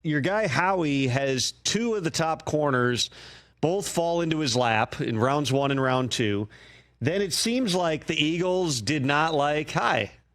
your guy Howie has two of the top corners both fall into his lap in rounds 1 and round 2. Then it seems like the Eagles did not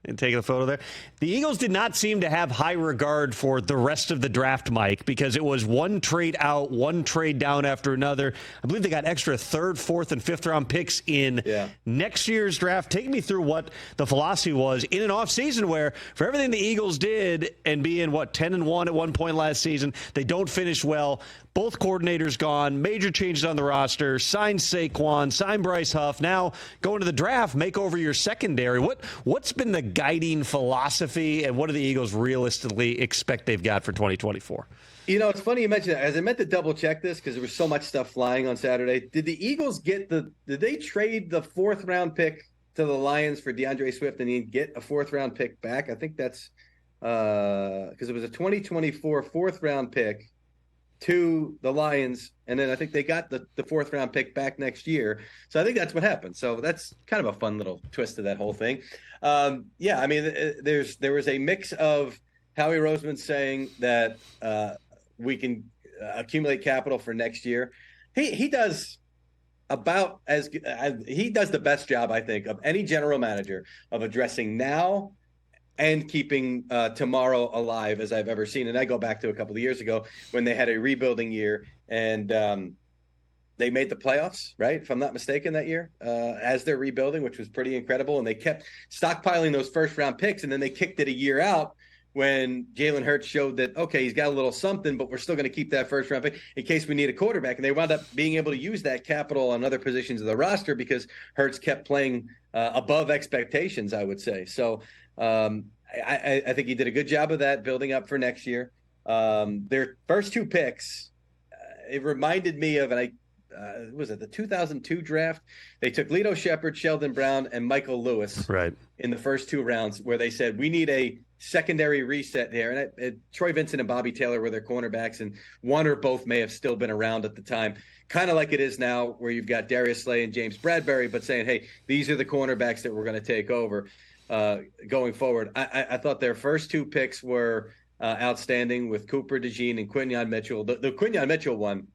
and taking a photo there. The Eagles did not seem to have high regard for the rest of the draft, Mike, because it was one trade out, one trade down after another. I believe they got extra 3rd, 4th, and 5th round picks in next year's draft. Take me through what the philosophy was in an offseason where for everything the Eagles did and being, 10-1 at one point last season, they don't finish well. Both coordinators gone, major changes on the roster, sign Saquon, sign Bryce Huff. Now going to the draft, make over your secondary. What's been the guiding philosophy, and what do the Eagles realistically expect they've got for 2024? It's funny you mentioned that, as I meant to double check this because there was so much stuff flying on Saturday. Did the Eagles did they trade the 4th round pick to the Lions for DeAndre Swift and then get a 4th round pick back? I think that's because it was a 2024 4th round pick to the Lions, and then I think they got the 4th round pick back next year. So I think that's what happened. So that's kind of a fun little twist to that whole thing. There was a mix of Howie Roseman saying that we can accumulate capital for next year. He does about he does the best job, I think, of any general manager of addressing now and keeping tomorrow alive as I've ever seen. And I go back to a couple of years ago when they had a rebuilding year and they made the playoffs, right? If I'm not mistaken, that year as they're rebuilding, which was pretty incredible. And they kept stockpiling those 1st round picks. And then they kicked it a year out when Jalen Hurts showed that, okay, he's got a little something, but we're still going to keep that 1st round pick in case we need a quarterback. And they wound up being able to use that capital on other positions of the roster because Hurts kept playing above expectations, I would say. So, I think he did a good job of that, building up for next year. Their first 2 picks, it reminded me of, was it the 2002 draft? They took Lito Shepherd, Sheldon Brown, and Michael Lewis in the first 2 rounds, where they said, we need a secondary reset here. And Troy Vincent and Bobby Taylor were their cornerbacks, and one or both may have still been around at the time. Kind of like it is now, where you've got Darius Slay and James Bradbury, but saying, hey, these are the cornerbacks that we're going to take over going forward. I thought their first 2 picks were outstanding with Cooper DeJean and Quinyon Mitchell. The Quinyon Mitchell one,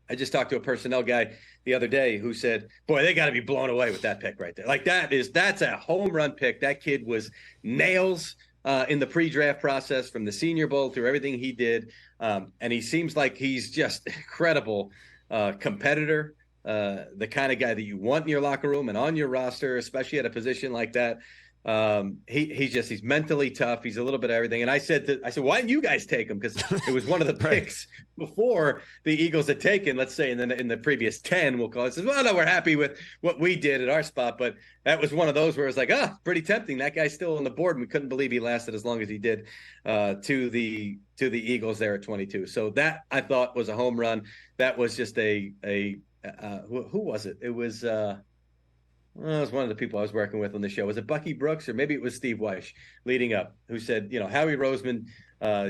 I just talked to a personnel guy the other day who said, boy, they got to be blown away with that pick right there. Like that's a home run pick. That kid was nails in the pre-draft process, from the Senior Bowl through everything he did. And he seems like he's just incredible competitor, the kind of guy that you want in your locker room and on your roster, especially at a position like that. He's mentally tough. He's a little bit of everything. And I said, why didn't you guys take him? Because it was one of the picks before the Eagles had taken, let's say, in the previous 10, we'll call it. Says, well, no, we're happy with what we did at our spot. But that was one of those where it was like, pretty tempting. That guy's still on the board. And we couldn't believe he lasted as long as he did to the Eagles there at 22. So that, I thought, was a home run. That was just who was it? It was one of the people I was working with on the show. Was it Bucky Brooks, or maybe it was Steve Weish leading up, who said, Howie Roseman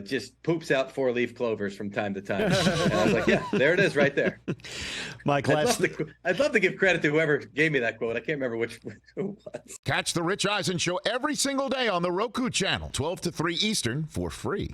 just poops out 4-leaf clovers from time to time. And I was like, yeah, there it is right there. Mike, I'd love to give credit to whoever gave me that quote. I can't remember who it was. Catch the Rich Eisen Show every single day on the Roku channel, 12 to 3 Eastern, for free.